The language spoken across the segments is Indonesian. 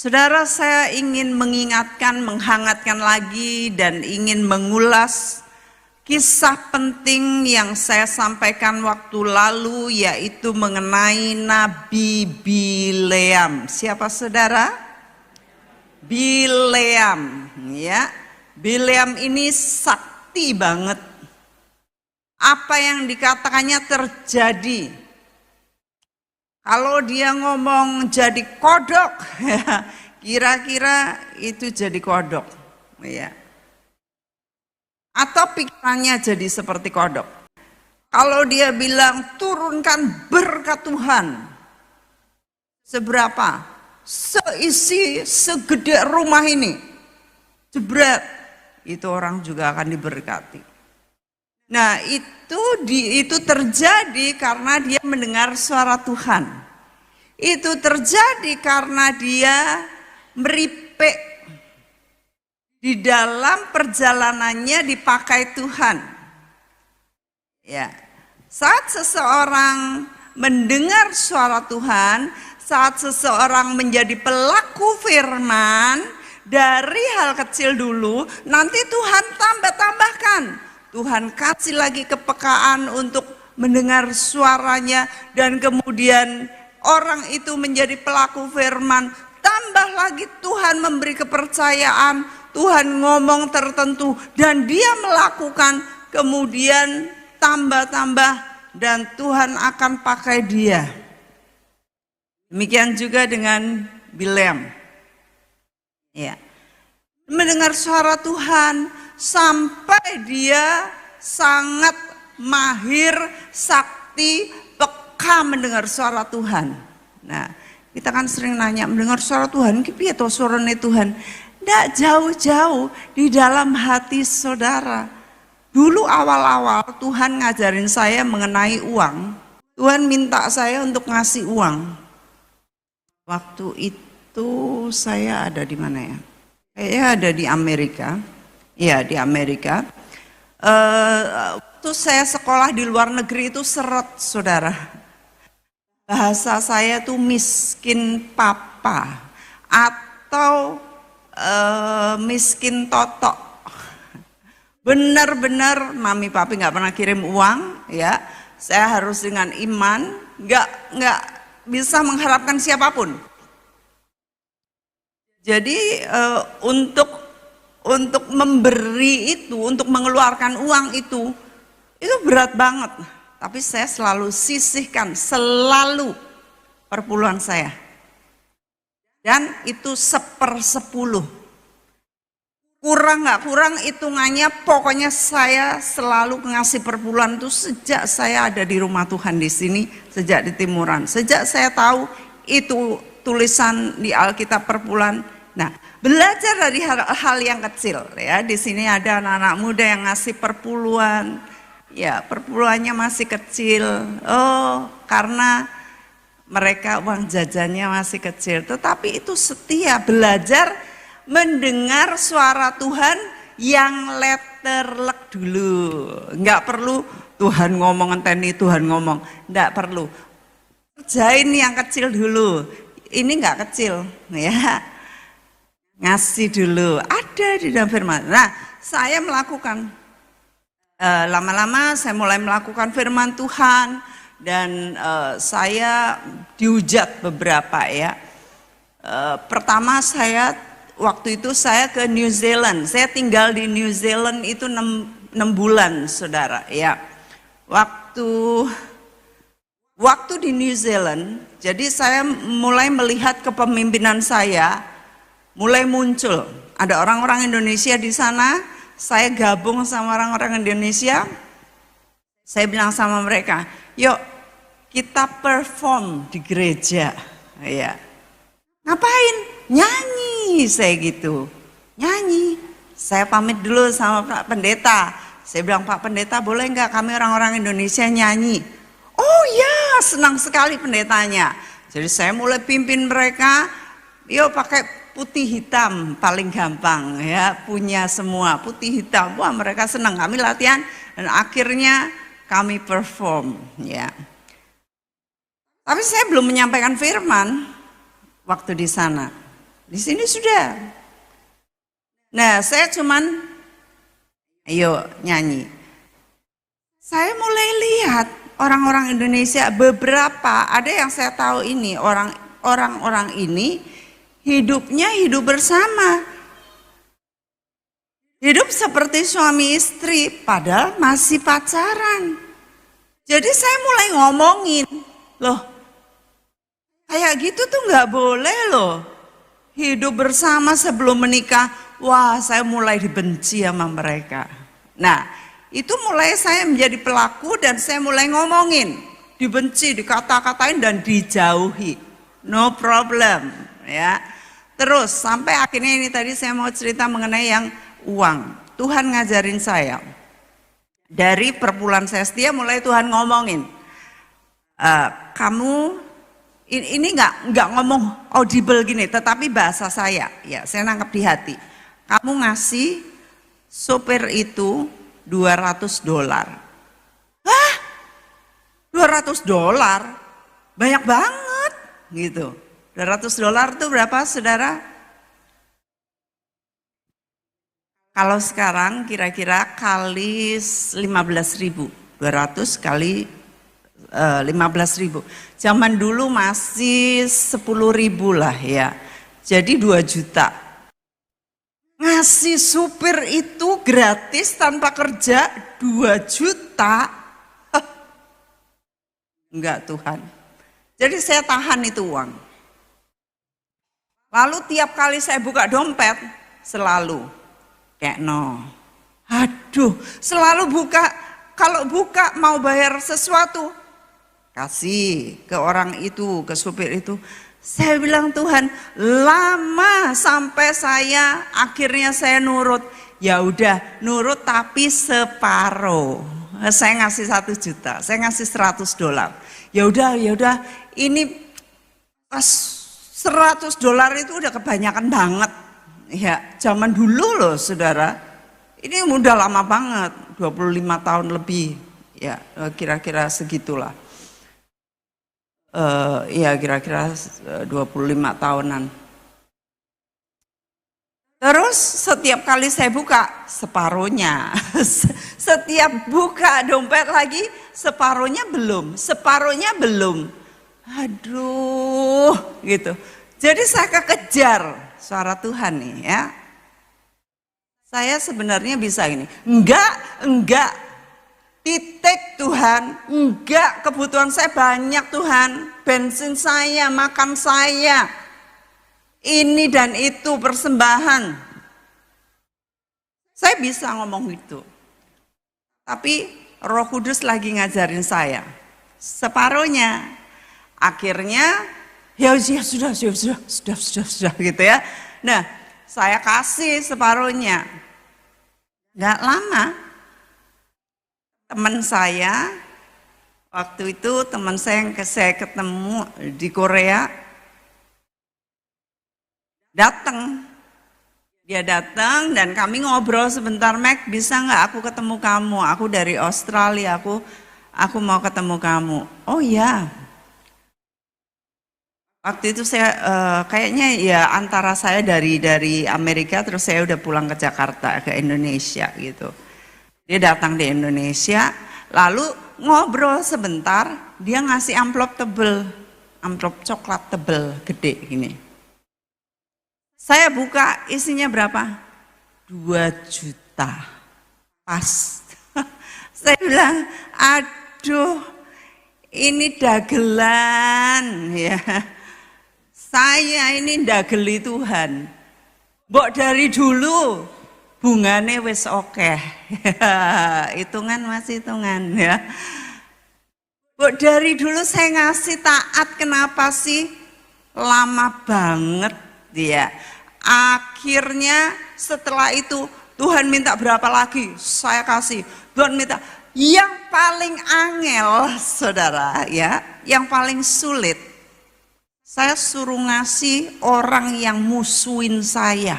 Saudara, saya ingin mengingatkan, menghangatkan lagi dan ingin mengulas kisah penting yang saya sampaikan waktu lalu, yaitu mengenai Nabi Bileam. Siapa saudara? Bileam, ya. Bileam ini sakti banget. Apa yang dikatakannya terjadi. Kalau dia ngomong jadi kodok, kira-kira itu jadi kodok, ya. Atau pikirannya jadi seperti kodok. Kalau dia bilang turunkan berkat Tuhan, seberapa? Seisi segede rumah ini, jebret, itu orang juga akan diberkati. Nah, itu terjadi karena dia mendengar suara Tuhan. Itu terjadi karena dia meripik di dalam perjalanannya dipakai Tuhan. Ya. Saat seseorang mendengar suara Tuhan, saat seseorang menjadi pelaku firman, dari hal kecil dulu, nanti Tuhan tambah-tambahkan. Tuhan kasih lagi kepekaan untuk mendengar suaranya, dan kemudian orang itu menjadi pelaku firman. Tambah lagi Tuhan memberi kepercayaan, Tuhan ngomong tertentu dan dia melakukan, kemudian tambah-tambah dan Tuhan akan pakai dia. Demikian juga dengan Bileam. Ya. Mendengar suara Tuhan sampai dia sangat mahir, sakti, peka mendengar suara Tuhan. Nah, kita kan sering nanya, mendengar suara Tuhan, piye to suarane Tuhan? Tidak jauh-jauh di dalam hati saudara. Dulu awal-awal Tuhan ngajarin saya mengenai uang. Tuhan minta saya untuk ngasih uang. Waktu itu saya ada di mana ya? Kayaknya ada di Amerika. Ya, di Amerika. Waktu saya sekolah di luar negeri itu seret, saudara. Bahasa saya tuh miskin papa atau miskin totok. Benar-benar mami papi nggak pernah kirim uang, ya. Saya harus dengan iman, nggak bisa mengharapkan siapapun. Jadi untuk memberi itu, untuk mengeluarkan uang itu berat banget. Tapi saya selalu sisihkan, selalu perpuluhan saya. Dan itu 1/10. Kurang nggak kurang hitungannya, pokoknya saya selalu ngasih perpuluhan itu sejak saya ada di rumah Tuhan di sini, sejak di Timuran. Sejak saya tahu itu tulisan di Alkitab perpuluhan. Nah, belajar dari hal yang kecil, ya. Di sini ada anak-anak muda yang ngasih perpuluhan, ya, perpuluhannya masih kecil. Oh, karena mereka uang jajannya masih kecil. Tetapi itu setia belajar mendengar suara Tuhan yang letterlek dulu. Enggak perlu Tuhan ngomong enteni, Tuhan ngomong, enggak perlu. Kerjain yang kecil dulu. Ini enggak kecil, ya. Ngasih dulu, ada di dalam firman. Nah, saya melakukan, lama-lama saya mulai melakukan firman Tuhan, dan saya dihujat beberapa, ya. Pertama waktu itu saya ke New Zealand. Saya tinggal di New Zealand itu 6 bulan, saudara, ya. Waktu di New Zealand, jadi saya mulai melihat kepemimpinan saya mulai muncul. Ada orang-orang Indonesia di sana, saya gabung sama orang-orang Indonesia. Saya bilang sama mereka, yuk kita perform di gereja. Ya. Ngapain? Nyanyi, saya gitu. Nyanyi. Saya pamit dulu sama Pak Pendeta. Saya bilang, Pak Pendeta boleh nggak kami orang-orang Indonesia nyanyi? Oh ya, senang sekali pendetanya. Jadi saya mulai pimpin mereka, yuk pakai putih hitam paling gampang, ya, punya semua putih hitam. Wah, mereka senang, kami latihan dan akhirnya kami perform, ya. Tapi saya belum menyampaikan firman waktu di sana. Di sini sudah. Nah, saya cuman, ayo nyanyi. Saya mulai lihat orang-orang Indonesia beberapa, ada yang saya tahu ini, orang-orang ini hidupnya hidup bersama. Hidup seperti suami istri, padahal masih pacaran. Jadi saya mulai ngomongin, loh kayak gitu tuh nggak boleh loh. Hidup bersama sebelum menikah, wah saya mulai dibenci sama mereka. Nah itu mulai saya menjadi pelaku dan saya mulai ngomongin. Dibenci, dikata-katain dan dijauhi. No problem ya. Terus sampai akhirnya ini tadi saya mau cerita mengenai yang uang. Tuhan ngajarin saya. Dari perpuluhan saya setia mulai Tuhan ngomongin. Kamu ini nggak ngomong audible gini, tetapi bahasa saya, ya saya nangkep di hati. Kamu ngasih sopir itu $200. Hah? $200? Banyak banget gitu. $200 itu berapa saudara? Kalau sekarang kira-kira kali 15.000, 200 kali 15.000. Zaman dulu masih 10.000 lah ya. Jadi 2 juta. Ngasih supir itu gratis tanpa kerja 2 juta. Enggak Tuhan. Jadi saya tahan itu uang. Lalu tiap kali saya buka dompet selalu kayak no. Aduh, selalu buka. Kalau buka mau bayar sesuatu, kasih ke orang itu, ke supir itu. Saya bilang Tuhan, lama sampai akhirnya saya nurut. Ya udah, nurut tapi separuh. Saya ngasih 1 juta, saya ngasih $100. Ya udah, ini pas $100 itu udah kebanyakan banget. Ya, zaman dulu loh saudara. Ini udah lama banget, 25 tahun lebih. Ya, kira-kira segitulah. Ya kira-kira 25 tahunan. Terus setiap kali saya buka separuhnya. Setiap buka dompet lagi separuhnya belum. Aduh gitu. Jadi saya kekejar suara Tuhan nih ya. Saya sebenarnya bisa ini. Enggak. Titik Tuhan. Enggak, kebutuhan saya banyak Tuhan. Bensin saya, makan saya. Ini dan itu persembahan. Saya bisa ngomong itu. Tapi Roh Kudus lagi ngajarin saya. Separuhnya. Akhirnya ya sudah gitu ya. Nah, saya kasih separuhnya. Gak lama, teman saya, waktu itu teman saya yang saya ketemu di Korea, datang. Dia datang dan kami ngobrol sebentar, Mac, bisa nggak aku ketemu kamu? Aku dari Australia, aku mau ketemu kamu. Oh ya. Waktu itu saya kayaknya ya antara saya dari Amerika terus saya udah pulang ke Jakarta ke Indonesia gitu. Dia datang di Indonesia, lalu ngobrol sebentar, dia ngasih amplop tebel, amplop coklat tebel gede gini. Saya buka isinya berapa? 2 juta. Pas. Saya bilang, aduh ini dagelan ya. Saya ini ndageli Tuhan. Mbok dari dulu bungane wis oke. Hitungan masih hitungan ya. Mbok dari dulu saya ngasih taat, kenapa sih? Lama banget dia. Akhirnya setelah itu Tuhan minta berapa lagi? Saya kasih. Tuhan minta yang paling angel, saudara ya, yang paling sulit. Saya suruh ngasih orang yang musuhin saya.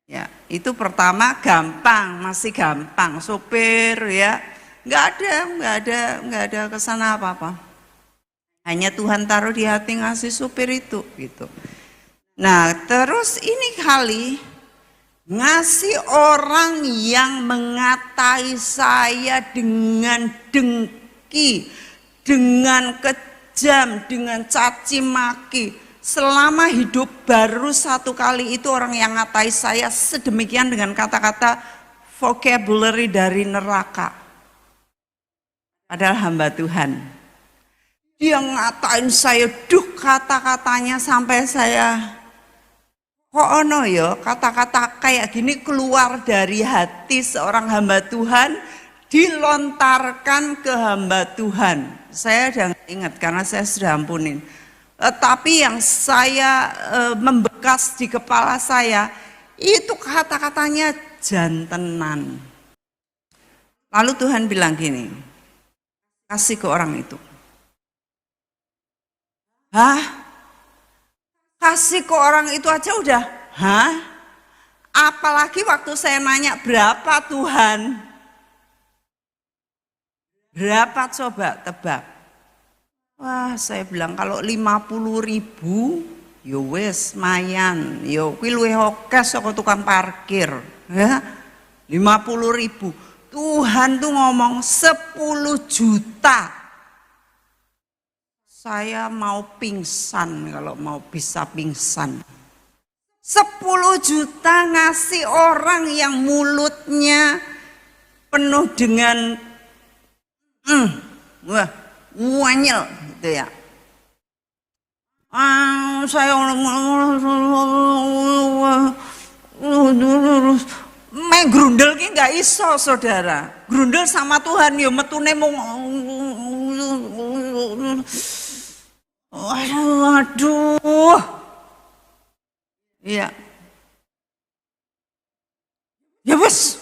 Ya, itu pertama gampang, masih gampang, sopir ya. Nggak ada kesana apa-apa. Hanya Tuhan taruh di hati ngasih sopir itu gitu. Nah, terus ini kali ngasih orang yang mengatai saya dengan dengki, dengan kejam, dengan caci maki. Selama hidup baru satu kali itu orang yang ngatai saya sedemikian dengan kata-kata vocabulary dari neraka. Padahal hamba Tuhan. Dia ngatain saya, kata-katanya sampai saya, kok ono ya kata-kata kayak gini keluar dari hati seorang hamba Tuhan, dilontarkan ke hamba Tuhan. Saya sudah ingat karena saya sudah ampunin. Tapi yang saya membekas di kepala saya, itu kata-katanya jantenan. Lalu Tuhan bilang gini, kasih ke orang itu. Hah? Kasih ke orang itu aja udah? Hah? Apalagi waktu saya nanya berapa Tuhan? Berapa coba tebak? Wah, saya bilang kalau 50.000 yo wes mayan, yo kuwi luwih akeh saka tukang parkir, ya. 50.000. Tuhan tuh ngomong 10 juta. Saya mau pingsan kalau mau bisa pingsan. 10 juta ngasih orang yang mulutnya penuh dengan wanyel gitu ya. Saya main grundel ki nggak iso saudara. Grundel sama Tuhan yo metune mung waduh. Iya. Ya wes.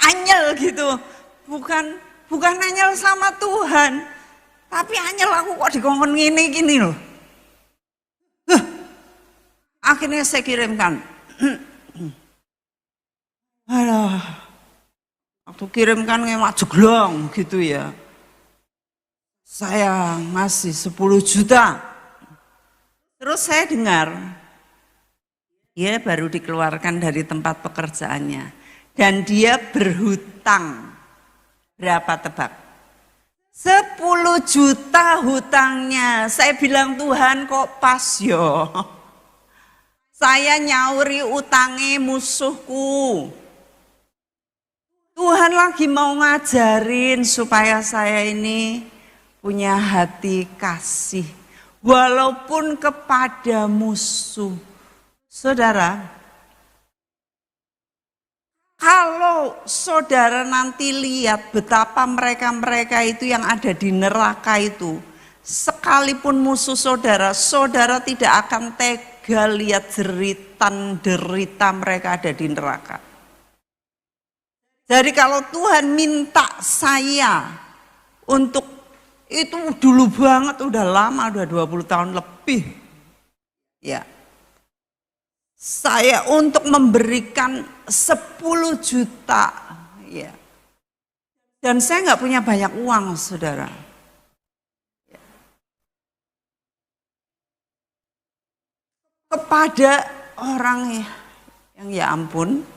Anyel gitu. Bukan anyel sama Tuhan. Tapi anyel aku kok dikongkon gini loh. Akhirnya saya kirimkan. Aduh. Waktu kirimkan ngemak jeglong gitu ya. Saya ngasih 10 juta. Terus saya dengar, dia baru dikeluarkan dari tempat pekerjaannya. Dan dia berhutang. Berapa tebak? 10 juta hutangnya. Saya bilang Tuhan kok pas yo. Saya nyauri utangnya musuhku. Tuhan lagi mau ngajarin supaya saya ini punya hati kasih, walaupun kepada musuh. Saudara, kalau saudara nanti lihat betapa mereka-mereka itu yang ada di neraka itu, sekalipun musuh saudara, saudara tidak akan tega lihat jeritan derita mereka ada di neraka. Jadi kalau Tuhan minta saya untuk itu dulu banget, udah lama, udah 20 tahun lebih. Ya. Saya untuk memberikan 10 juta. Ya. Dan saya nggak punya banyak uang, saudara. Ya. Kepada orang yang ya ampun,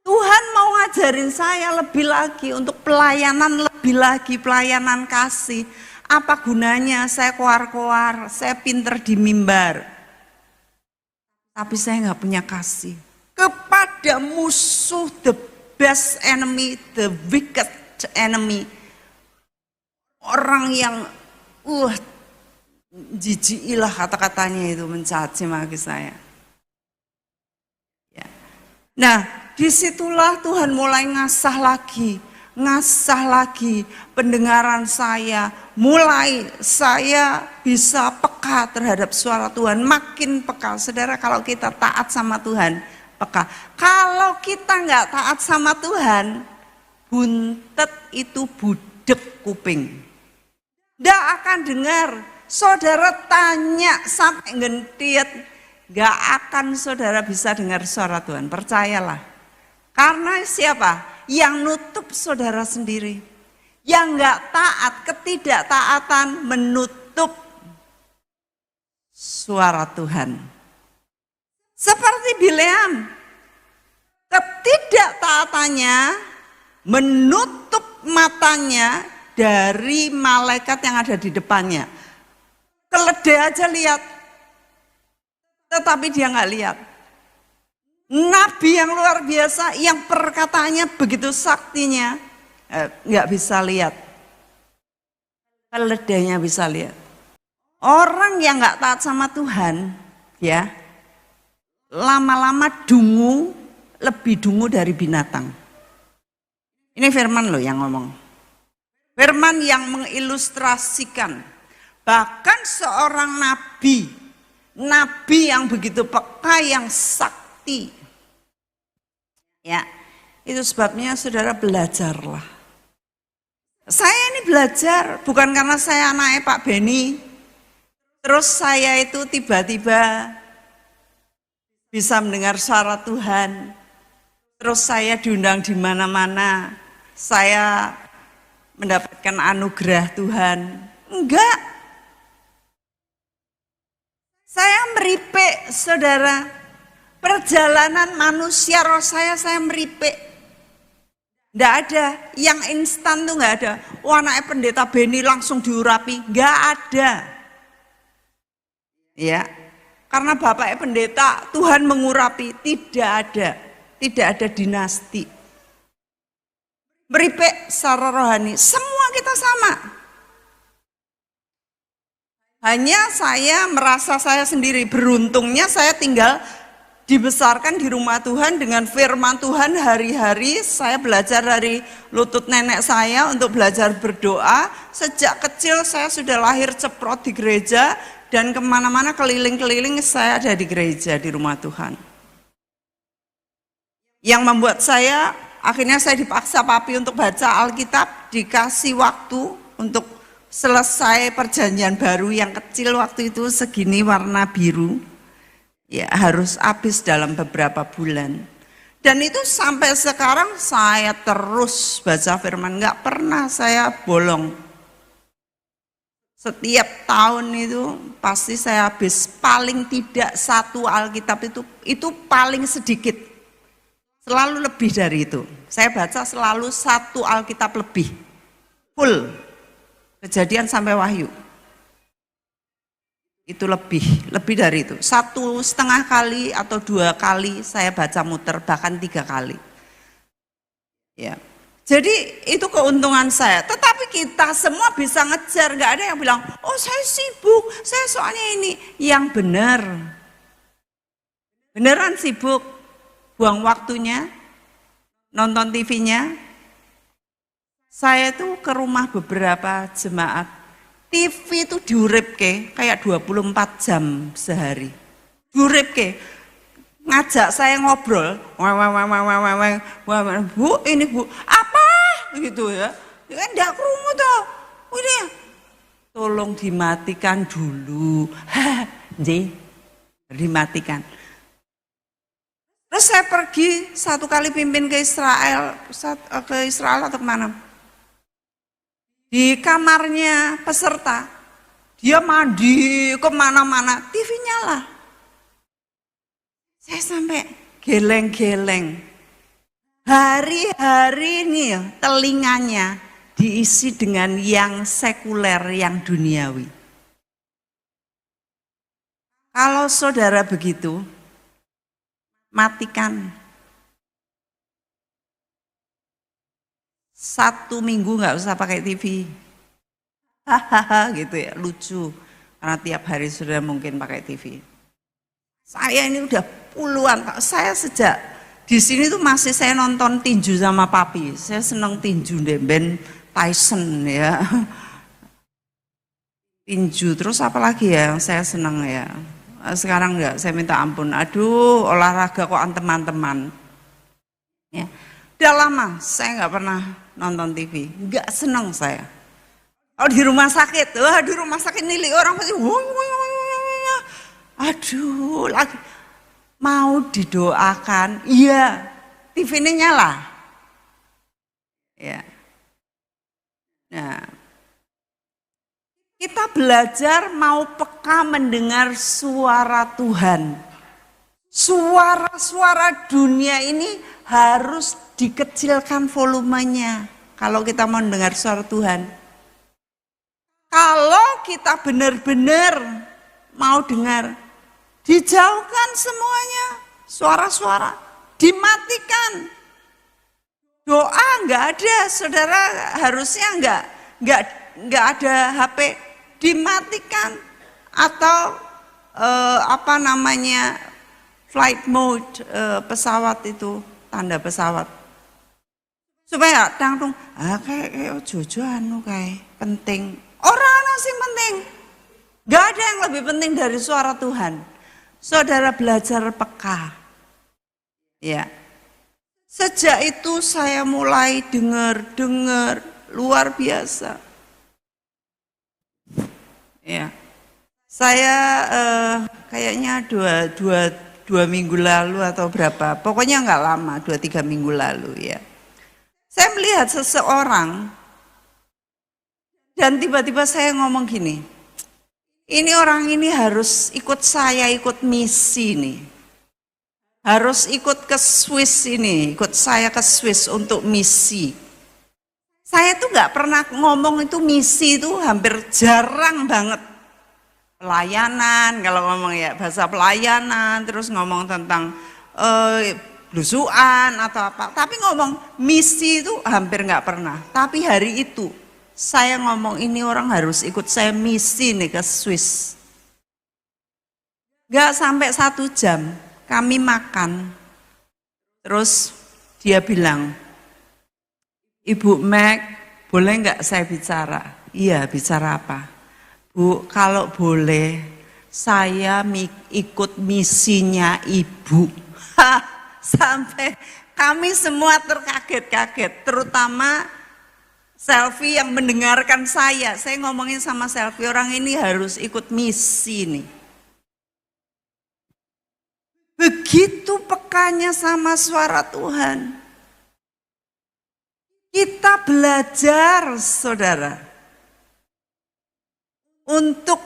Tuhan mau ngajarin saya lebih lagi untuk pelayanan lebih lagi, pelayanan kasih. Apa gunanya saya koar-koar, saya pinter di mimbar. Tapi saya nggak punya kasih. Kepada musuh, the best enemy, the wicked enemy. Orang yang, jijikilah kata-katanya itu mencaci maki saya. Ya. Nah, disitulah Tuhan mulai ngasah lagi pendengaran saya. Mulai saya bisa peka terhadap suara Tuhan, makin peka. Saudara, kalau kita taat sama Tuhan, peka. Kalau kita nggak taat sama Tuhan, buntet itu budek kuping. Nggak akan dengar. Saudara tanya sampai ngentiet, nggak akan saudara bisa dengar suara Tuhan. Percayalah. Karena siapa? Yang nutup saudara sendiri. Yang enggak taat, ketidaktaatan menutup suara Tuhan. Seperti Bileam, ketidaktaatannya menutup matanya dari malaikat yang ada di depannya. Keledai aja lihat, tetapi dia nggak lihat. Nabi yang luar biasa, yang perkataannya begitu saktinya, nggak bisa lihat. Keledainya bisa lihat. Orang yang nggak taat sama Tuhan, ya, lama-lama dungu, lebih dungu dari binatang. Ini firman loh yang ngomong. Firman yang mengilustrasikan. Bahkan seorang nabi yang begitu peka, yang sakti. Ya, itu sebabnya saudara belajarlah. Saya ini belajar bukan karena saya anaknya Pak Beni. Terus saya itu tiba-tiba bisa mendengar suara Tuhan. Terus saya diundang di mana-mana. Saya mendapatkan anugerah Tuhan. Enggak. Saya meripik, saudara. Perjalanan manusia roh saya meripik. Enggak ada. Yang instan tuh enggak ada. Oh, anaknya pendeta Beni langsung diurapi. Enggak ada. Ya. Karena bapaknya pendeta, Tuhan mengurapi. Tidak ada. Tidak ada dinasti. Meripik secara rohani. Semua kita sama. Hanya saya merasa saya sendiri. Beruntungnya saya tinggal dibesarkan di rumah Tuhan dengan firman Tuhan hari-hari. Saya belajar dari lutut nenek saya untuk belajar berdoa. Sejak kecil saya sudah lahir ceprot di gereja. Dan kemana-mana keliling-keliling saya ada di gereja, di rumah Tuhan. Yang membuat saya, akhirnya saya dipaksa papi untuk baca Alkitab, dikasih waktu untuk selesai perjanjian baru yang kecil waktu itu segini warna biru. Ya harus habis dalam beberapa bulan. Dan itu sampai sekarang saya terus baca firman, nggak pernah saya bolong. Setiap tahun itu pasti saya habis paling tidak satu Alkitab itu paling sedikit. Selalu lebih dari itu. Saya baca selalu satu Alkitab lebih. Full. Kejadian sampai Wahyu. Itu lebih dari itu. 1,5 kali atau 2 kali saya baca muter, bahkan 3 kali. Ya. Jadi itu keuntungan saya. Tetapi kita semua bisa ngejar. Gak ada yang bilang, oh saya sibuk, saya soalnya ini. Yang benar. Beneran sibuk. Buang waktunya. Nonton TV-nya. Saya tuh ke rumah beberapa jemaat. TV itu diuripke kayak 24 jam sehari. Diuripke. Ngajak saya ngobrol, bu ini bu, apa gitu ya, kan enggak kerungu toh, udah, tolong dimatikan dulu, dimatikan. Terus saya pergi 1 kali pimpin ke Israel atau kemana, di kamarnya peserta, dia mandi kemana-mana, TV nyala. Saya sampai geleng-geleng. Hari-hari ini telinganya diisi dengan yang sekuler, yang duniawi. Kalau saudara begitu, matikan. 1 minggu nggak usah pakai TV. Hahaha gitu ya, lucu. Karena tiap hari sudah mungkin pakai TV. Saya ini udah puluhan, saya sejak di sini tuh masih saya nonton tinju sama papi. Saya seneng tinju deh, Ben Tyson ya. Tinju, terus apa lagi ya yang saya seneng ya. Sekarang enggak, saya minta ampun. Aduh, olahraga kok teman-teman. Ya. Udah lama saya nggak pernah nonton TV, nggak seneng saya. Kalau di rumah sakit, wah di rumah sakit nilik orang pasti, aduh lagi. Mau didoakan, iya, TV-nya nyala. Ya. Nah, Kita belajar mau peka mendengar suara Tuhan. Suara-suara dunia ini harus dikecilkan volumenya kalau kita mau mendengar suara Tuhan. Kalau kita benar-benar mau dengar, dijauhkan semuanya, suara-suara, dimatikan. Doa enggak ada, saudara harusnya enggak ada HP, dimatikan atau flight mode pesawat itu, tanda pesawat. Supaya tangtung, kayak jojo kayak penting. Orang sing penting. Enggak ada yang lebih penting dari suara Tuhan. Saudara belajar peka. Ya. Sejak itu saya mulai dengar luar biasa. Ya, saya kayaknya dua minggu lalu atau berapa, pokoknya nggak lama, 2-3 minggu lalu ya. Saya melihat seseorang dan tiba-tiba saya ngomong gini, ini orang ini harus ikut saya, ikut misi nih. Harus ikut ke Swiss ini, ikut saya ke Swiss untuk misi. Saya tuh nggak pernah ngomong itu misi itu hampir jarang banget. Pelayanan, kalau ngomong ya bahasa pelayanan, terus ngomong tentang belusuan atau apa. Tapi ngomong misi itu hampir nggak pernah. Tapi hari itu saya ngomong ini orang harus ikut saya misi nih ke Swiss. Nggak sampai 1 jam. Kami makan, terus dia bilang, Ibu Meg, boleh nggak saya bicara? Iya, bicara apa? Bu, kalau boleh, saya ikut misinya Ibu. Sampai kami semua terkaget-kaget, terutama Selfie yang mendengarkan saya. Saya ngomongin sama Selfie, orang ini harus ikut misi nih. Begitu pekanya sama suara Tuhan. Kita belajar, saudara, untuk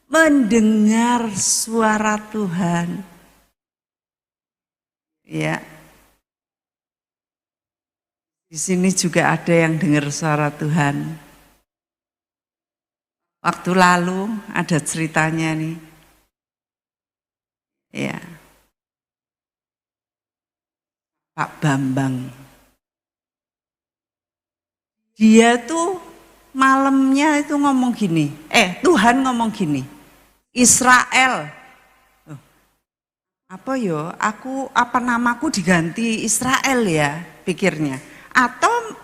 mendengar suara Tuhan. Ya. Di sini juga ada yang dengar suara Tuhan. Waktu lalu ada ceritanya nih. Ya. Pak Bambang. Dia tuh malamnya itu ngomong gini, Tuhan ngomong gini, Israel. Apa yo, apa namaku diganti Israel ya, pikirnya. Atau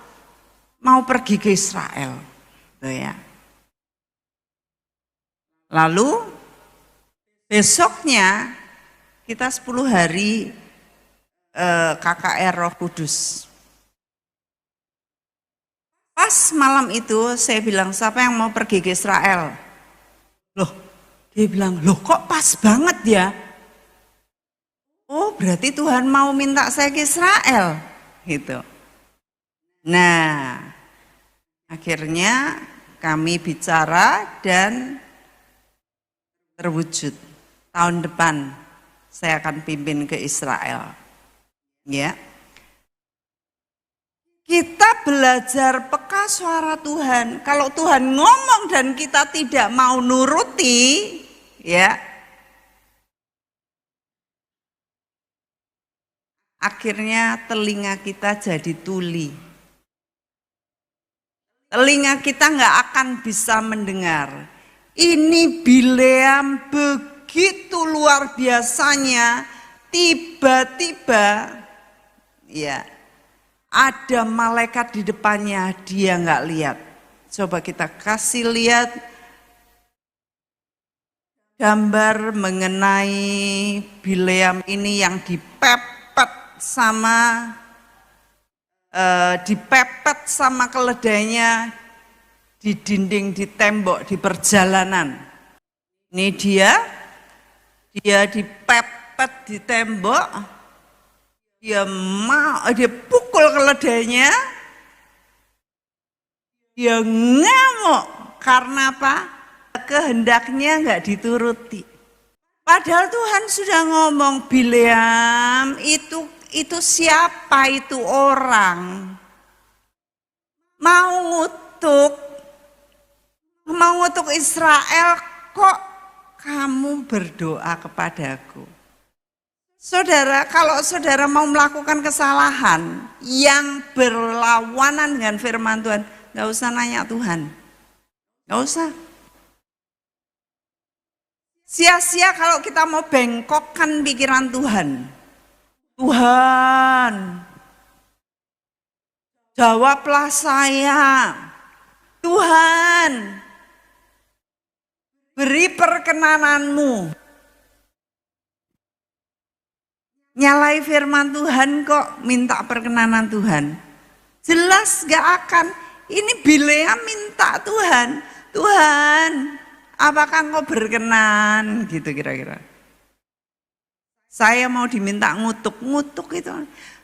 mau pergi ke Israel. Tuh ya. Lalu besoknya kita 10 hari KKR Roh Kudus. Pas malam itu saya bilang, siapa yang mau pergi ke Israel? Loh, dia bilang, loh kok pas banget ya? Oh berarti Tuhan mau minta saya ke Israel. Gitu. Nah, akhirnya kami bicara dan terwujud. Tahun depan saya akan pimpin ke Israel. Ya. Kita belajar peka suara Tuhan. Kalau Tuhan ngomong dan kita tidak mau nuruti, ya. Akhirnya telinga kita jadi tuli. Telinga kita nggak akan bisa mendengar. Ini Bileam begitu luar biasanya, tiba-tiba ya ada malaikat di depannya, dia nggak lihat. Coba kita kasih lihat gambar mengenai Bileam ini yang dipepet sama keledainya di dinding, di tembok, di perjalanan. Ini dia dipepet di tembok, dia pukul keledainya, dia ngamuk Karena apa? Kehendaknya nggak dituruti. Padahal Tuhan sudah ngomong, Bileam itu siapa itu orang? Mau ngutuk Israel, kok kamu berdoa kepadaku? Saudara, kalau saudara mau melakukan kesalahan yang berlawanan dengan firman Tuhan, nggak usah nanya Tuhan. Nggak usah. Sia-sia kalau kita mau bengkokkan pikiran Tuhan. Tuhan, jawablah saya. Tuhan, beri perkenananmu. Nyalai firman Tuhan kok minta perkenanan Tuhan. Jelas gak akan. Ini Bileam minta Tuhan. Tuhan, apakah engkau berkenan? Gitu kira-kira. Saya mau diminta ngutuk itu.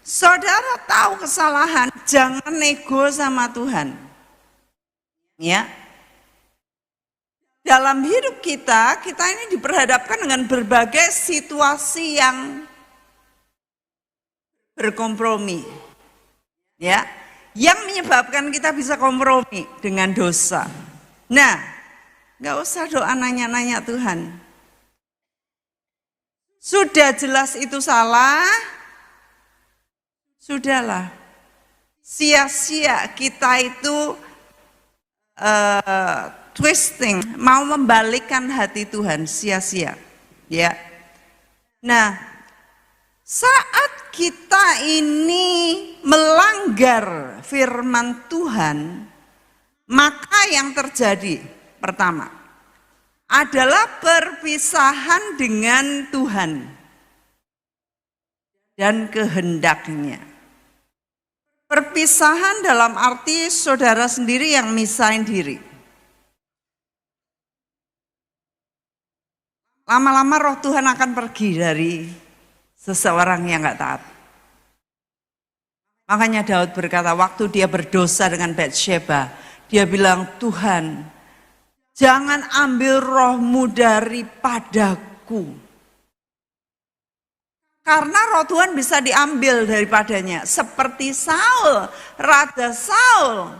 Saudara tahu kesalahan, jangan nego sama Tuhan. Ya. Dalam hidup kita ini diperhadapkan dengan berbagai situasi yang berkompromi. Ya, yang menyebabkan kita bisa kompromi dengan dosa. Nah, nggak usah doa nanya-nanya Tuhan. Sudah jelas itu salah, sudahlah. Sia-sia kita itu twisting, mau membalikkan hati Tuhan, sia-sia. Ya. Nah, saat kita ini melanggar firman Tuhan, maka yang terjadi pertama adalah perpisahan dengan Tuhan dan kehendaknya. Perpisahan dalam arti saudara sendiri yang misahin diri. Lama-lama roh Tuhan akan pergi dari seseorang yang gak taat. Makanya Daud berkata waktu dia berdosa dengan Batsheba, dia bilang, Tuhan, jangan ambil rohmu daripadaku. Karena roh Tuhan bisa diambil daripadanya. Seperti Saul, Raja Saul.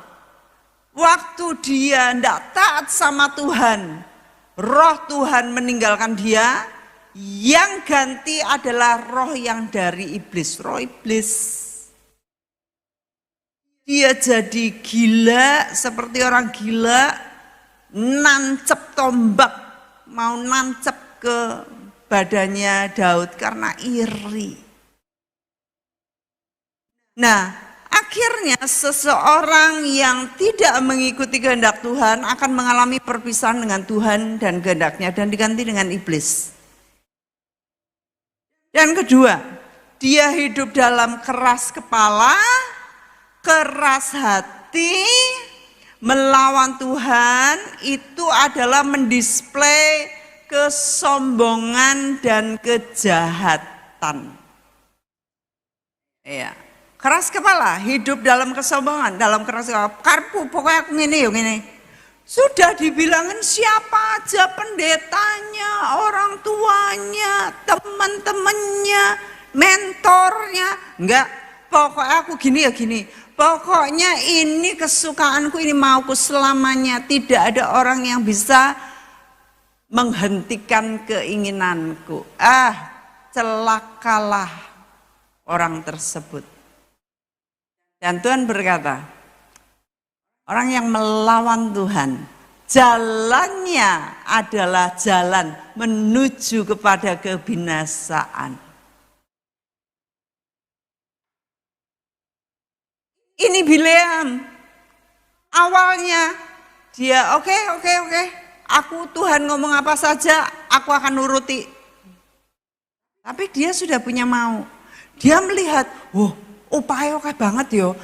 Waktu dia tidak taat sama Tuhan, roh Tuhan meninggalkan dia, yang ganti adalah roh yang dari iblis, roh iblis. Dia jadi gila, seperti orang gila, nancep tombak, mau nancep ke badannya Daud karena iri. Nah, akhirnya seseorang yang tidak mengikuti kehendak Tuhan akan mengalami perpisahan dengan Tuhan dan kehendaknya dan diganti dengan iblis. Dan kedua, dia hidup dalam keras kepala, keras hati, melawan Tuhan, itu adalah mendisplay kesombongan dan kejahatan. Ya, keras kepala, hidup dalam kesombongan, dalam keras kepala. Karpu pokoknya aku ngene. Sudah dibilangin siapa aja, pendetanya, orang tuanya, teman-temannya, mentornya, enggak. Pokoknya aku gini ya gini. Pokoknya ini kesukaanku, ini mauku selamanya. Tidak ada orang yang bisa menghentikan keinginanku. Celakalah orang tersebut. Dan Tuhan berkata, orang yang melawan Tuhan, jalannya adalah jalan menuju kepada kebinasaan. Ini Bileam. Awalnya dia oke. Aku Tuhan ngomong apa saja, aku akan nuruti. Tapi dia sudah punya mau. Dia melihat, upaya oke banget yo.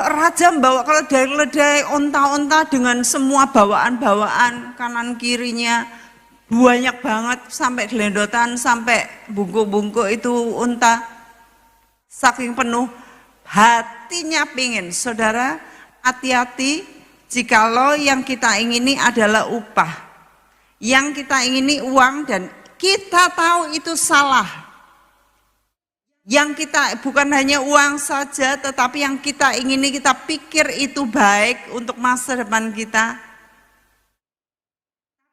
Raja membawa keledai onta-onta dengan semua bawaan-bawaan kanan kirinya. Banyak banget sampai gelendotan, sampai bungkuk-bungkuk itu unta. Saking penuh, hatinya pingin. Saudara, hati-hati jikalau yang kita ingini adalah upah, yang kita ingini uang dan kita tahu itu salah. Yang kita bukan hanya uang saja, tetapi yang kita ingini kita pikir itu baik untuk masa depan kita.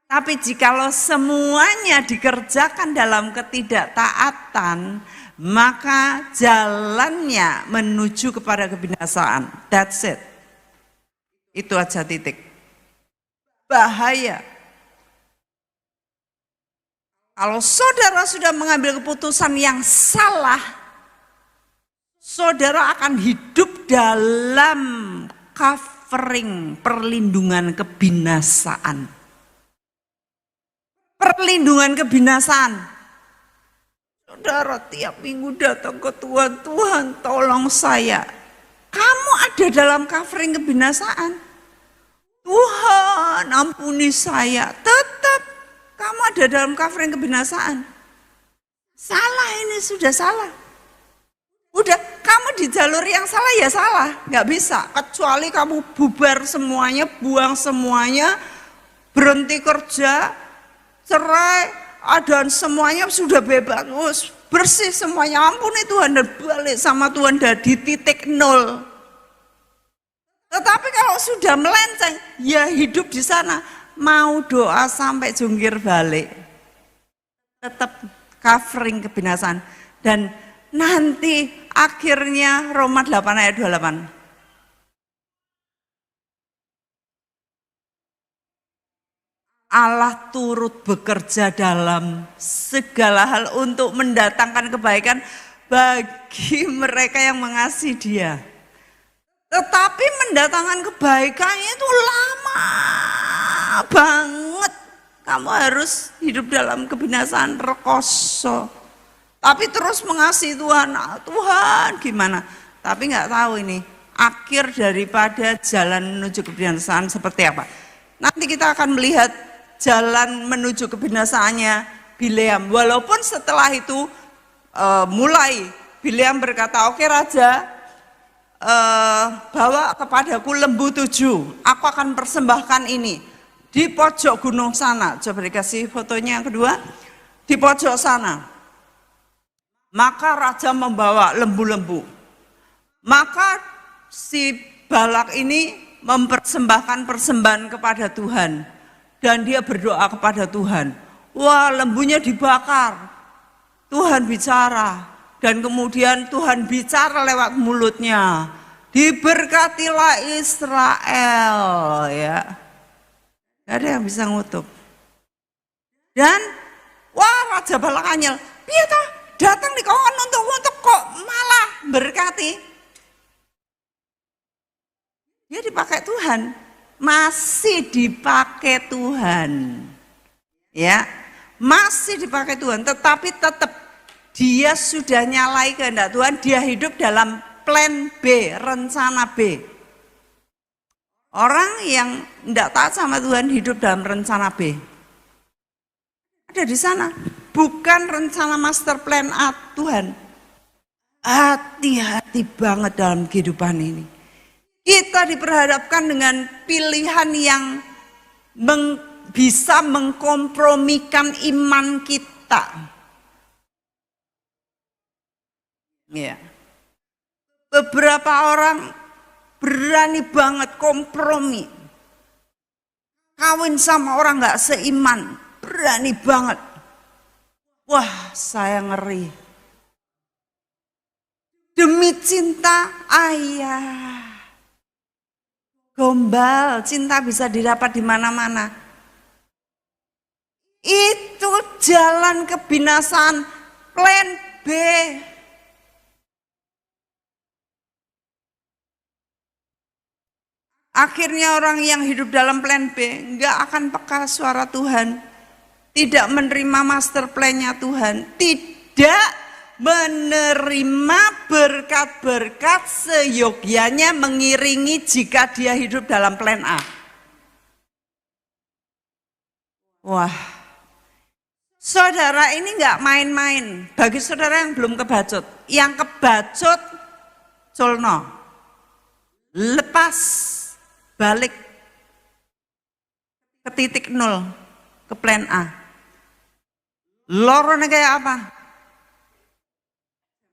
Tapi jikalau semuanya dikerjakan dalam ketidaktaatan, maka jalannya menuju kepada kebinasaan. That's it. Itu aja titik. Bahaya. Kalau saudara sudah mengambil keputusan yang salah, saudara akan hidup dalam covering perlindungan kebinasaan. Perlindungan kebinasaan. Saudara tiap minggu datang ke Tuhan, Tuhan tolong saya. Kamu ada dalam covering kebinasaan. Tuhan ampuni saya. Tetap kamu ada dalam covering kebinasaan. Salah, ini sudah salah. Udah kamu di jalur yang salah ya salah. Gak bisa, kecuali kamu bubar semuanya, buang semuanya, berhenti kerja, cerai, dan semuanya sudah bebas, bersih semuanya, ampuni Tuhan dan balik sama Tuhan dan di titik nol. Tetapi kalau sudah melenceng, ya hidup di sana, mau doa sampai jungkir balik, tetap covering kebinasaan. Dan nanti akhirnya Roma 8 ayat 28. Allah turut bekerja dalam segala hal untuk mendatangkan kebaikan bagi mereka yang mengasihi Dia. Tetapi mendatangkan kebaikannya itu lama banget. Kamu harus hidup dalam kebinasaan rekoso. Tapi terus mengasihi Tuhan. Tuhan gimana? Tapi nggak tahu ini akhir daripada jalan menuju kebinasaan seperti apa. Nanti kita akan melihat jalan menuju kebinasaannya Bileam. Walaupun setelah itu mulai Bileam berkata, oke Raja, bawa kepadaku lembu 7, aku akan persembahkan ini di pojok gunung sana. Coba dikasih fotonya yang kedua, di pojok sana. Maka Raja membawa lembu-lembu. Maka si Balak ini mempersembahkan persembahan kepada Tuhan. Dan dia berdoa kepada Tuhan. Wah, lembunya dibakar. Tuhan bicara. Dan kemudian Tuhan bicara lewat mulutnya. Diberkatilah Israel, ya. Gak ada yang bisa ngutuk. Dan wah, Raja Balak anyel. Piye toh? Datang di kawan untuk kok malah berkati. Dia dipakai Tuhan. Masih dipakai Tuhan, ya, masih dipakai Tuhan, tetapi tetap dia sudah nyalai kehendak Tuhan, dia hidup dalam plan B, rencana B. Orang yang tidak taat sama Tuhan hidup dalam rencana B. Ada di sana, bukan rencana master plan A Tuhan. Hati-hati banget dalam kehidupan ini. Kita diperhadapkan dengan pilihan yang bisa mengkompromikan iman kita. Ya. Beberapa orang berani banget kompromi. Kawin sama orang gak seiman, berani banget. Wah, saya ngeri. Demi cinta ayah. Gombal, cinta bisa didapat di mana-mana. Itu jalan kebinasaan, plan B. Akhirnya orang yang hidup dalam plan B nggak akan peka suara Tuhan, tidak menerima master plan-nya Tuhan, tidak menerima berkat-berkat seyogyanya mengiringi jika dia hidup dalam plan A. Wah, saudara ini nggak main-main. Bagi saudara yang belum kebacut, yang kebacut, culno, lepas, balik ke titik nol, ke plan A. Lorone kayak apa?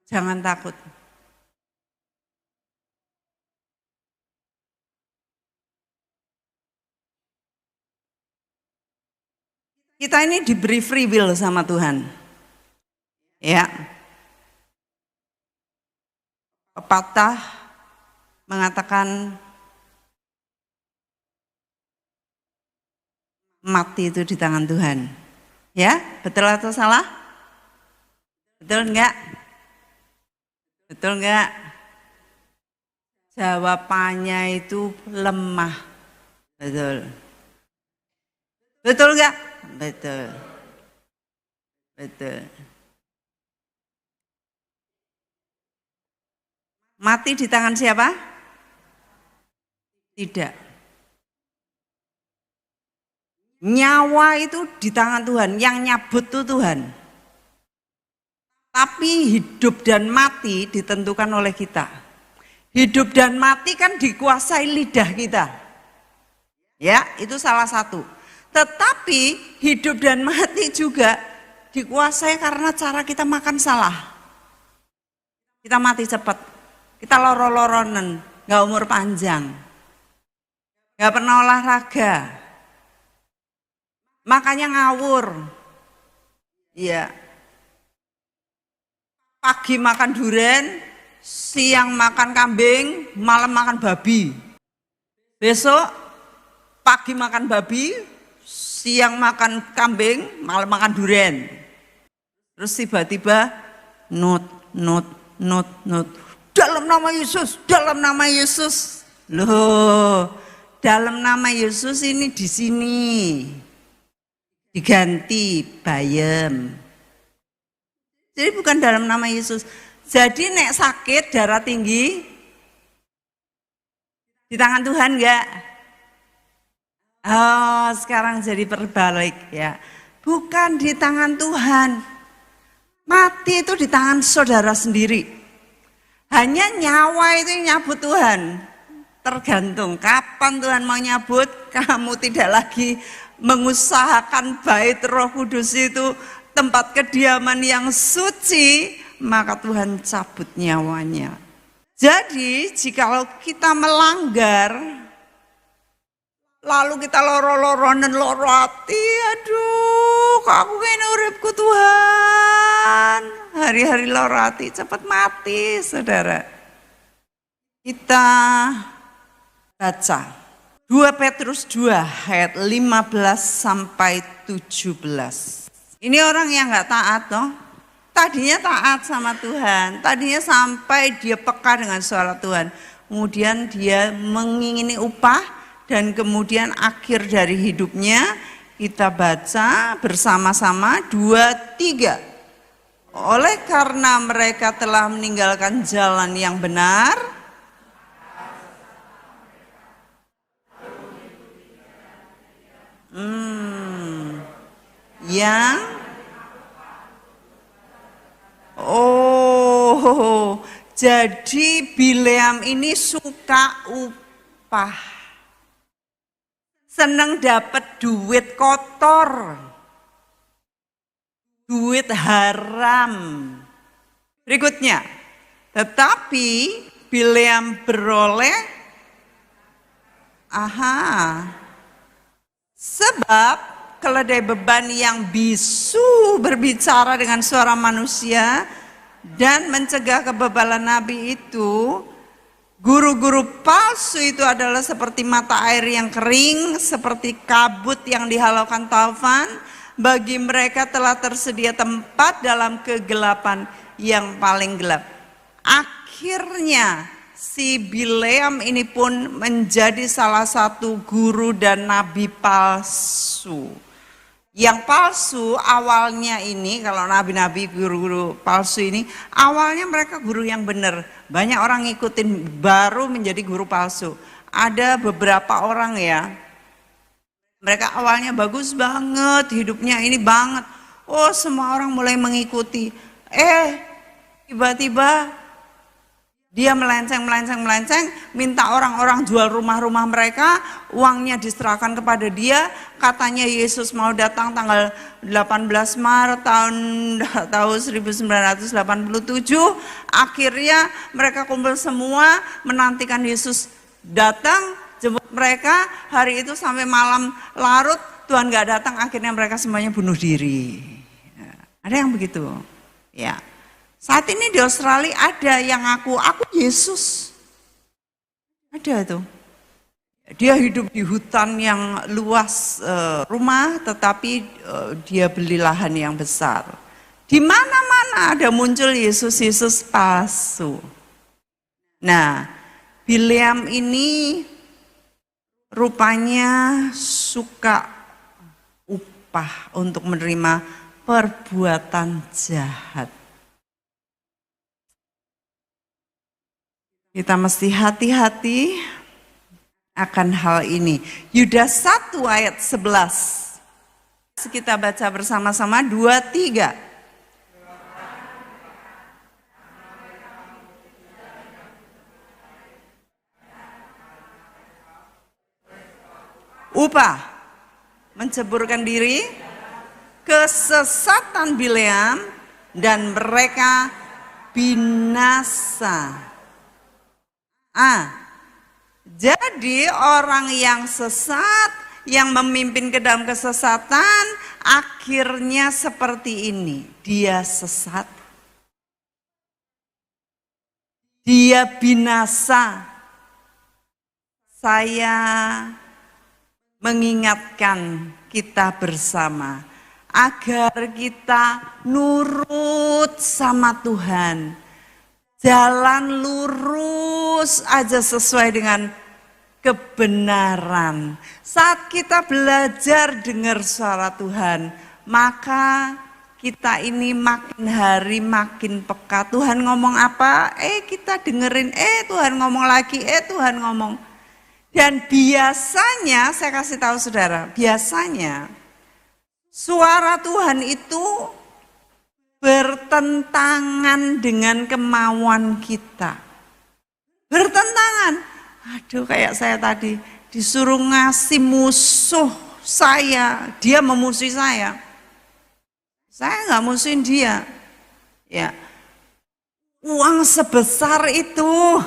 Jangan takut. Kita ini diberi free will sama Tuhan. Ya. Pepatah mengatakan mati itu di tangan Tuhan. Ya, betul atau salah? Betul enggak? Betul enggak? Jawabannya itu lemah. Betul. Betul enggak? Betul. Betul. Mati di tangan siapa? Tidak. Nyawa itu di tangan Tuhan, yang nyabut itu Tuhan. Tapi hidup dan mati ditentukan oleh kita. Hidup dan mati kan dikuasai lidah kita. Ya, itu salah satu. Tetapi hidup dan mati juga dikuasai karena cara kita makan salah. Kita mati cepat, kita loro-loronen, gak umur panjang, gak pernah olahraga, makanya ngawur. Iya. Pagi makan durian, siang makan kambing, malam makan babi. Besok pagi makan babi, siang makan kambing, malam makan durian. Terus tiba-tiba nut. Dalam nama Yesus, dalam nama Yesus. Loh, dalam nama Yesus ini di sini diganti bayem. Jadi bukan dalam nama Yesus. Jadi nek sakit darah tinggi di tangan Tuhan enggak? Oh, sekarang jadi berbalik ya. Bukan di tangan Tuhan. Mati itu di tangan saudara sendiri. Hanya nyawa itu yang nyabut Tuhan. Tergantung kapan Tuhan mau nyabut, kamu tidak lagi mengusahakan bait Roh Kudus itu tempat kediaman yang suci, maka Tuhan cabut nyawanya. Jadi jikalau kita melanggar, lalu kita loro-loronen loro hati, aduh kok aku kene uripku Tuhan, hari-hari loro hati cepat mati saudara. Kita baca 2 Petrus 2 ayat 15 sampai 17. Ini orang yang gak taat toh. Tadinya taat sama Tuhan, tadinya sampai dia peka dengan suara Tuhan. Kemudian dia mengingini upah dan kemudian akhir dari hidupnya kita baca bersama-sama 2, 3. Oleh karena mereka telah meninggalkan jalan yang benar, jadi Bileam ini suka upah, senang dapat duit kotor, duit haram. Berikutnya, tetapi Bileam beroleh, sebab keledai beban yang bisu berbicara dengan suara manusia dan mencegah kebebalan nabi itu, guru-guru palsu itu adalah seperti mata air yang kering, seperti kabut yang dihalaukan taufan. Bagi mereka telah tersedia tempat dalam kegelapan yang paling gelap. Akhirnya si Bileam ini pun menjadi salah satu guru dan nabi palsu. Yang palsu awalnya ini, kalau nabi-nabi guru-guru palsu ini, awalnya mereka guru yang benar. Banyak orang ngikutin baru menjadi guru palsu. Ada beberapa orang ya, mereka awalnya bagus banget, hidupnya ini banget. Oh, semua orang mulai mengikuti. Tiba-tiba Dia melenceng, minta orang-orang jual rumah-rumah mereka, uangnya diserahkan kepada dia. Katanya Yesus mau datang tanggal 18 Maret tahun 1987. Akhirnya mereka kumpul semua menantikan Yesus datang, jemput mereka. Hari itu sampai malam larut, Tuhan gak datang, akhirnya mereka semuanya bunuh diri. Ada yang begitu, ya. Saat ini di Australia ada yang aku Yesus. Ada tuh. Dia hidup di hutan yang luas rumah, tetapi dia beli lahan yang besar. Di mana-mana ada muncul Yesus palsu. Nah, Bileam ini rupanya suka upah untuk menerima perbuatan jahat. Kita mesti hati-hati akan hal ini. Yudas 1 ayat 11. Kita baca bersama-sama 2, 3. Upah menceburkan diri, kesesatan Bileam, dan mereka binasa. Jadi orang yang sesat, yang memimpin ke dalam kesesatan, akhirnya seperti ini. Dia sesat, dia binasa. Saya mengingatkan kita bersama agar kita nurut sama Tuhan. Jalan lurus aja sesuai dengan kebenaran. Saat kita belajar dengar suara Tuhan, maka kita ini makin hari makin peka. Tuhan ngomong apa? Kita dengerin. Tuhan ngomong lagi. Tuhan ngomong. Dan biasanya, saya kasih tahu saudara, biasanya suara Tuhan itu bertentangan dengan kemauan kita. Bertentangan. Aduh, kayak saya tadi disuruh ngasih musuh saya, dia memusuhi saya. Saya nggak musuhin dia. Ya. Uang sebesar itu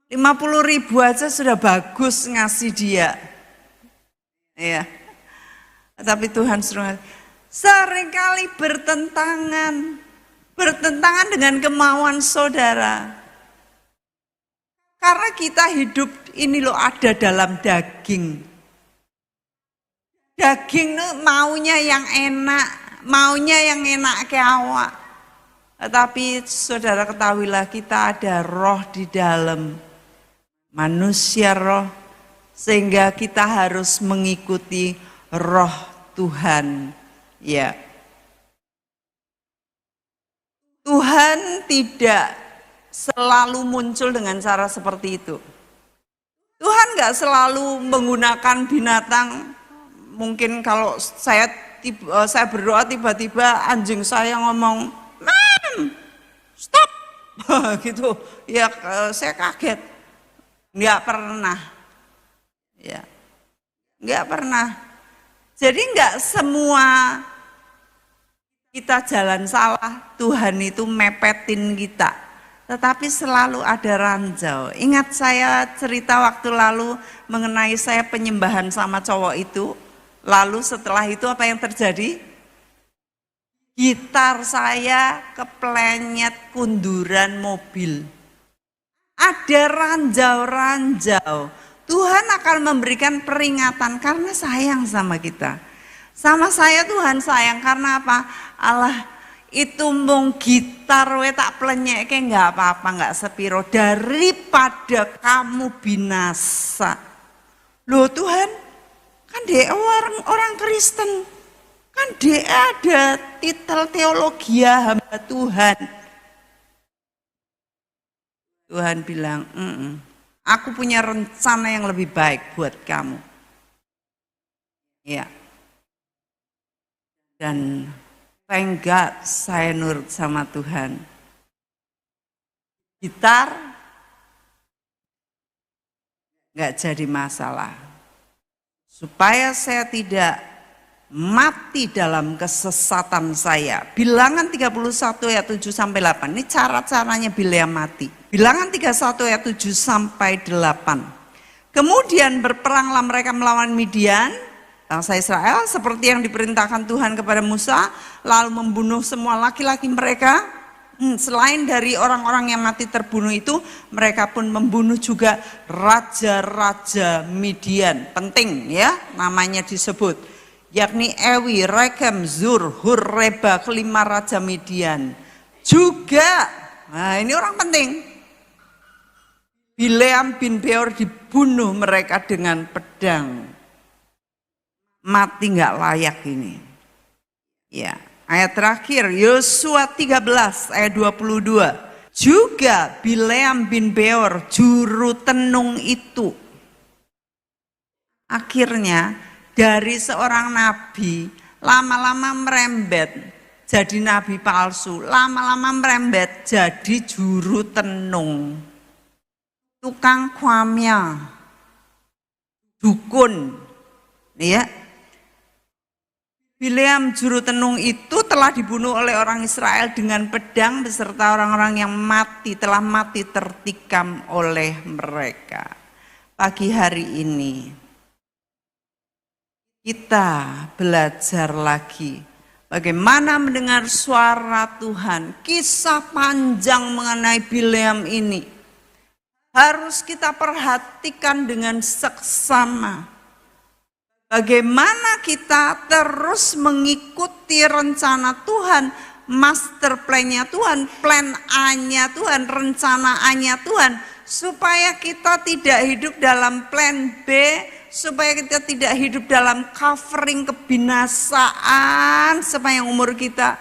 50.000 aja sudah bagus ngasih dia. Ya. Tapi Tuhan suruh seringkali bertentangan dengan kemauan saudara. Karena kita hidup ini loh ada dalam daging. Daging tuh maunya yang enak, maunya yang enak ke awak. Tetapi saudara ketahuilah kita ada roh di dalam. Manusia roh, sehingga kita harus mengikuti roh Tuhan. Ya, Tuhan tidak selalu muncul dengan cara seperti itu. Tuhan nggak selalu menggunakan binatang. Mungkin kalau saya berdoa tiba-tiba anjing saya ngomong, "Mam, stop," gitu. Ya, saya kaget. Nggak pernah. Ya, nggak pernah. Jadi nggak semua kita jalan salah, Tuhan itu mepetin kita. Tetapi selalu ada ranjau. Ingat saya cerita waktu lalu mengenai saya penyembahan sama cowok itu. Lalu setelah itu apa yang terjadi? Gitar saya keplenyet kunduran mobil. Ada ranjau-ranjau. Tuhan akan memberikan peringatan karena sayang sama kita. Sama saya Tuhan sayang karena apa? Allah itu mung gitar we tak plenyeke nggak apa-apa, nggak sepiro daripada kamu binasa. Loh Tuhan, kan dia orang Kristen, kan dia ada titel teologia hamba Tuhan. Tuhan bilang, aku punya rencana yang lebih baik buat kamu. Ya. Dan thank God saya nurut sama Tuhan. gitar, nggak jadi masalah. Supaya saya tidak mati dalam kesesatan saya. Bilangan 31 ayat 7 sampai 8. Ini cara-caranya Bileam mati. Bilangan 31 ayat 7 sampai 8. Kemudian berperanglah mereka melawan Midian, bangsa Israel, seperti yang diperintahkan Tuhan kepada Musa, lalu membunuh semua laki-laki mereka. Selain dari orang-orang yang mati terbunuh itu, mereka pun membunuh juga raja-raja Midian. Penting ya, namanya disebut. Yakni Ewi, Rekem, Zur, Hur, Reba, kelima raja Midian. Juga, nah ini orang penting. Bileam bin Beor dibunuh mereka dengan pedang. Mati nggak layak ini. Ya. Ayat terakhir, Yosua 13 ayat 22. Juga Bileam bin Beor, juru tenung itu. Akhirnya dari seorang nabi, lama-lama merembet jadi nabi palsu. Lama-lama merembet jadi juru tenung. Tukang kwamya, dukun. Ya. Bileam juru tenung itu telah dibunuh oleh orang Israel dengan pedang beserta orang-orang yang telah mati tertikam oleh mereka. Pagi hari ini kita belajar lagi bagaimana mendengar suara Tuhan. Kisah panjang mengenai Bileam ini harus kita perhatikan dengan seksama. Bagaimana kita terus mengikuti rencana Tuhan, master plan-nya Tuhan, plan A-nya Tuhan, rencana A-nya Tuhan, supaya kita tidak hidup dalam plan B, supaya kita tidak hidup dalam covering kebinasaan sepanjang umur kita.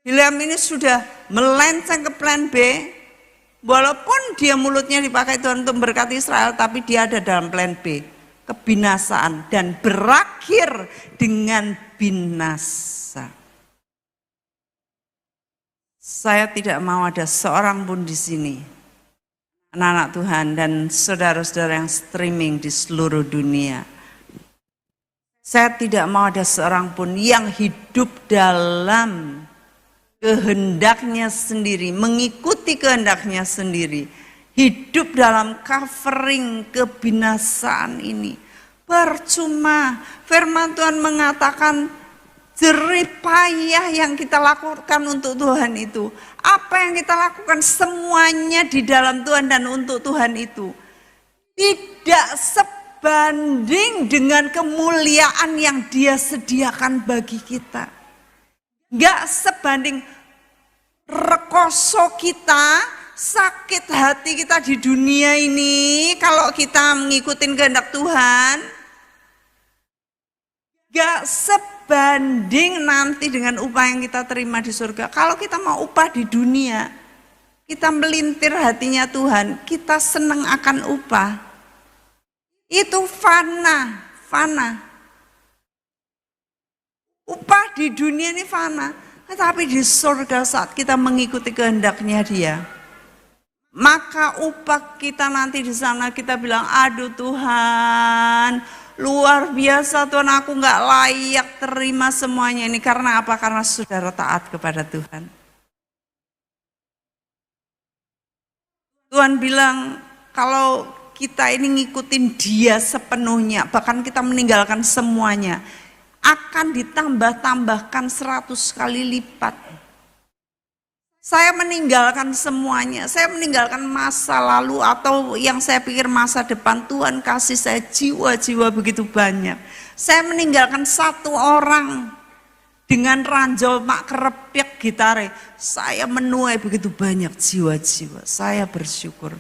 Bileam ini sudah melenceng ke plan B, walaupun dia mulutnya dipakai Tuhan untuk memberkati Israel, tapi dia ada dalam plan B. Kebinasaan dan berakhir dengan binasa. Saya tidak mau ada seorang pun di sini, anak-anak Tuhan dan saudara-saudara yang streaming di seluruh dunia. Saya tidak mau ada seorang pun yang hidup dalam kehendaknya sendiri, mengikuti kehendaknya sendiri. Hidup dalam covering kebinasaan ini. Percuma. Firman Tuhan mengatakan jerih payah yang kita lakukan untuk Tuhan itu. Apa yang kita lakukan semuanya di dalam Tuhan dan untuk Tuhan itu. Tidak sebanding dengan kemuliaan yang Dia sediakan bagi kita. Gak sebanding rekoso kita, sakit hati kita di dunia ini kalau kita mengikuti kehendak Tuhan, gak sebanding nanti dengan upah yang kita terima di surga. Kalau kita mau upah di dunia, kita melintir hatinya Tuhan, kita senang akan upah, itu fana. Upah di dunia ini fana, tetapi di surga saat kita mengikuti kehendaknya Dia, maka upah kita nanti di sana kita bilang, aduh Tuhan, luar biasa Tuhan, aku nggak layak terima semuanya ini. Karena apa? Karena saudara taat kepada Tuhan. Tuhan bilang kalau kita ini ngikutin Dia sepenuhnya, bahkan kita meninggalkan semuanya, akan ditambah-tambahkan 100 kali lipat. Saya meninggalkan semuanya, saya meninggalkan masa lalu atau yang saya pikir masa depan. Tuhan kasih saya jiwa-jiwa begitu banyak. Saya meninggalkan satu orang dengan ranjau mak kerepek gitare. Saya menuai begitu banyak jiwa-jiwa, saya bersyukur.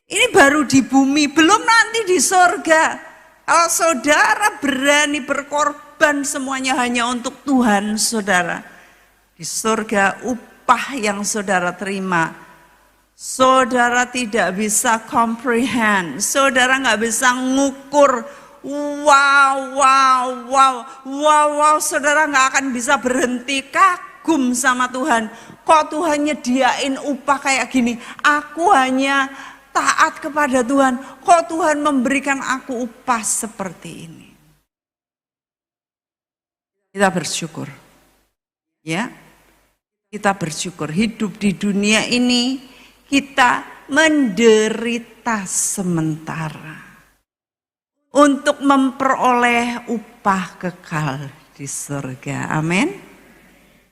Ini baru di bumi, belum nanti di sorga. Kalau saudara berani berkorban semuanya hanya untuk Tuhan saudara, di sorga upah yang saudara terima, saudara tidak bisa comprehend, saudara nggak bisa ngukur. Wow, saudara nggak akan bisa berhenti kaku. kagum sama Tuhan. Kok Tuhan nyediain upah kayak gini? Aku hanya taat kepada Tuhan. Kok Tuhan memberikan aku upah seperti ini? Kita bersyukur. Ya. Kita bersyukur hidup di dunia ini kita menderita sementara untuk memperoleh upah kekal di surga. Amin.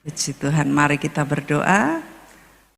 Puji Tuhan, mari kita berdoa.